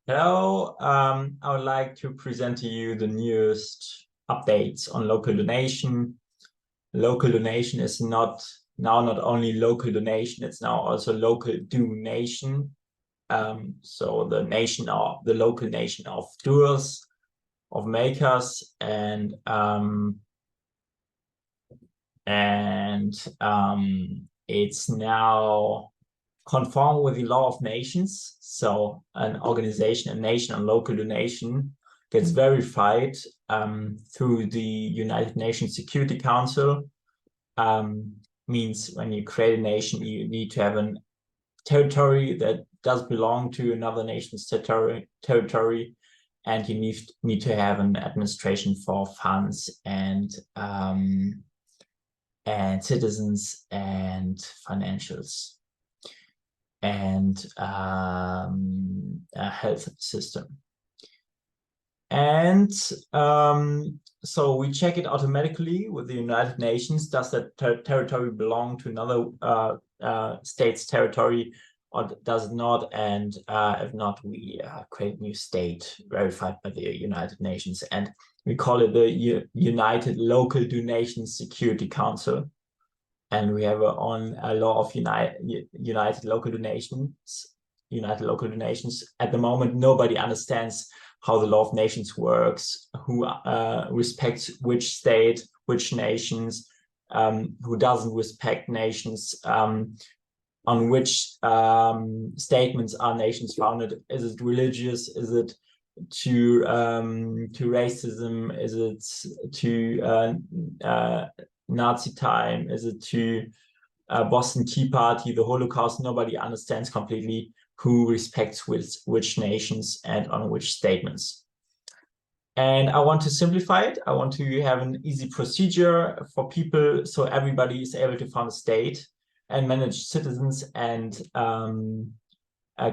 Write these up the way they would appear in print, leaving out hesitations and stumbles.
Hello, I would like to present to you the newest updates on local donation. Local donation is not only local donation, it's now also local donation. So the local nation of doers, of makers, and it's now conform with the law of nations. So an organization, a nation on local donation gets verified through the United Nations Security Council. Means when you create a nation, you need to have a territory that does belong to another nation's territory, and you need to have an administration for funds and citizens and financials and a health system. And so we check it automatically with the United Nations. Does that territory belong to another state's territory, or does it not? And if not, we create a new state verified by the United Nations. And we call it the United Local Donation Security Council. And we have a law of United Local Donations. At the moment, nobody understands how the law of nations works, who respects which state, which nations, who doesn't respect nations, on which statements are nations founded. Is it religious? Is it to racism? Is it to Nazi time? Is it to Boston Tea Party, the Holocaust? Nobody understands completely who respects which nations and on which statements. And I want to simplify it. I want to have an easy procedure for people so everybody is able to found a state and manage citizens and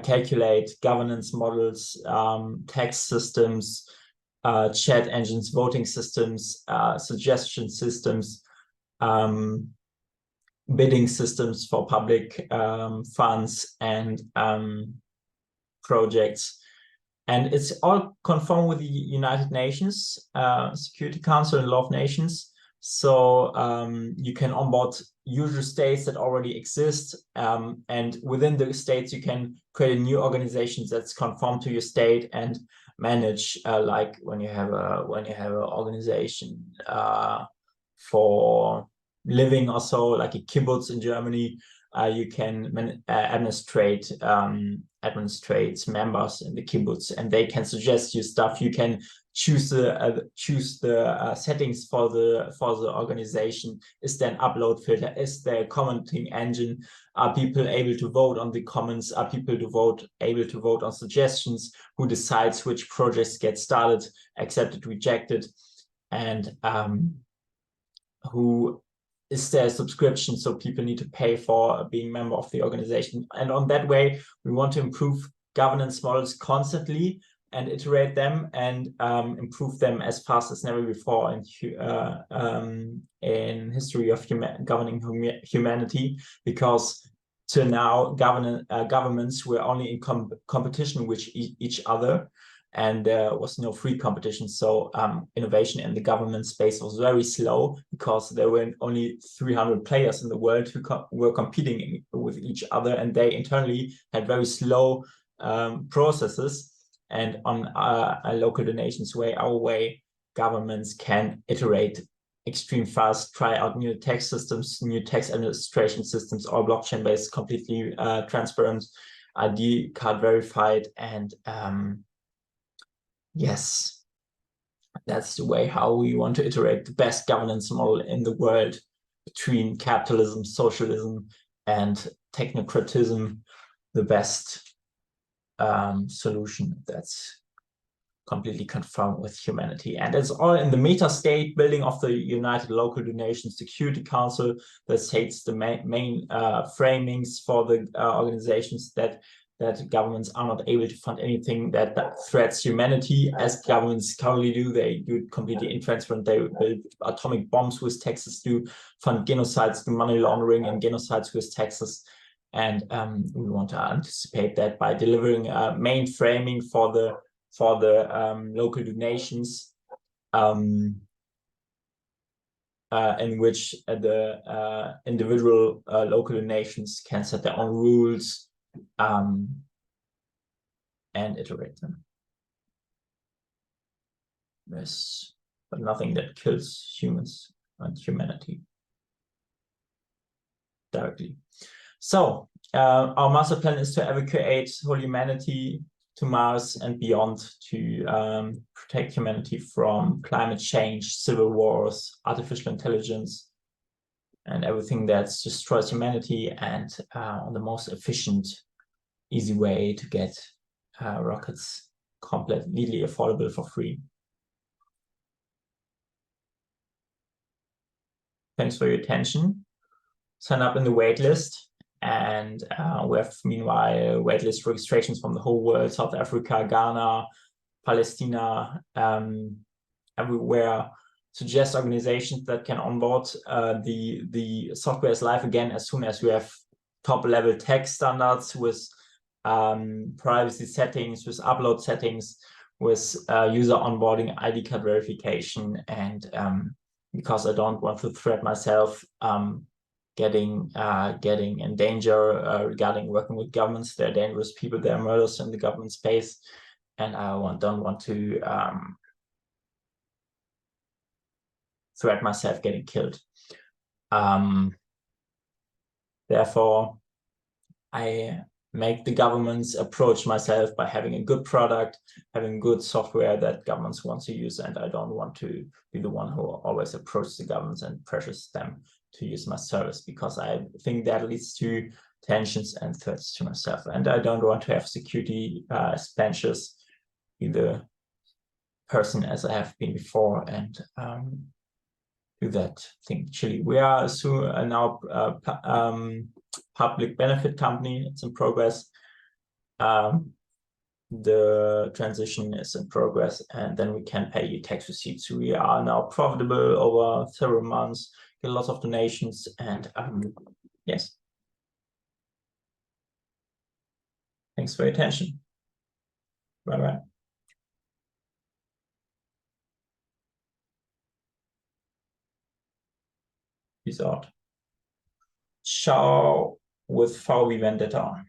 calculate governance models, tax systems, chat engines, voting systems, suggestion systems, bidding systems for public funds and projects. And it's all conform with the United Nations Security Council and Law of Nations. So you can onboard user states that already exist, and within the states you can create a new organization that's conform to your state and manage, like when you have an organization for living or so, like a kibbutz in Germany. You can administrate members in the kibbutz, and they can suggest you stuff. You can choose the settings for the organization. Is there an upload filter? Is there a commenting engine? Are people able to vote on the comments? Are people able to vote on suggestions? Who decides which projects get started, accepted, rejected, and who is there a subscription, so people need to pay for being a member of the organization. And on that way, we want to improve governance models constantly and iterate them and improve them as fast as never before in history of governing humanity, because till now governments were only in competition with each other, and there was no free competition. So innovation in the government space was very slow because there were only 300 players in the world who were competing with each other, and they internally had very slow processes. And on a local donations way, our way, governments can iterate extreme fast, try out new tax systems, new tax administration systems, all blockchain-based, completely transparent, ID card verified, and yes, that's the way how we want to iterate the best governance model in the world between capitalism, socialism, and technocratism, the best solution that's completely conform with humanity. And it's all in the meta state building of the United Local Donation Security Council that sets the main framings for the organizations that governments are not able to fund anything that threats humanity, as governments currently do. They do it completely intransparent. They build atomic bombs with taxes, do fund genocides, do money laundering and genocides with taxes. And we want to anticipate that by delivering mainframing for the local donations, in which the individual local donations can set their own rules and iterate them. Yes, but nothing that kills humans and humanity directly. So our master plan is to evacuate whole humanity to Mars and beyond to protect humanity from climate change, civil wars, artificial intelligence, and everything that destroys humanity, and on the most efficient, easy way to get rockets completely affordable for free. Thanks for your attention. Sign up in the waitlist. And we have, meanwhile, waitlist registrations from the whole world: South Africa, Ghana, Palestina, everywhere. Suggest organizations that can onboard. The software is live again as soon as we have top-level tech standards with privacy settings, with upload settings, with user onboarding, ID card verification, and because I don't want to threat myself getting in danger regarding working with governments. They're dangerous people, they're murderers in the government space, and I don't want to threat myself getting killed. Therefore, I make the governments approach myself by having a good product, having good software that governments want to use, and I don't want to be the one who always approaches the governments and pressures them to use my service, because I think that leads to tensions and threats to myself, and I don't want to have security expenses, be the person as I have been before, and do that thing. Actually, we are soon now public benefit company. It's in progress. The transition is in progress, and then we can pay you tax receipts. We are now profitable over several months, get lots of donations, and yes. Thanks for your attention. Bye-bye. Peace out. Ciao with VW Vendetta.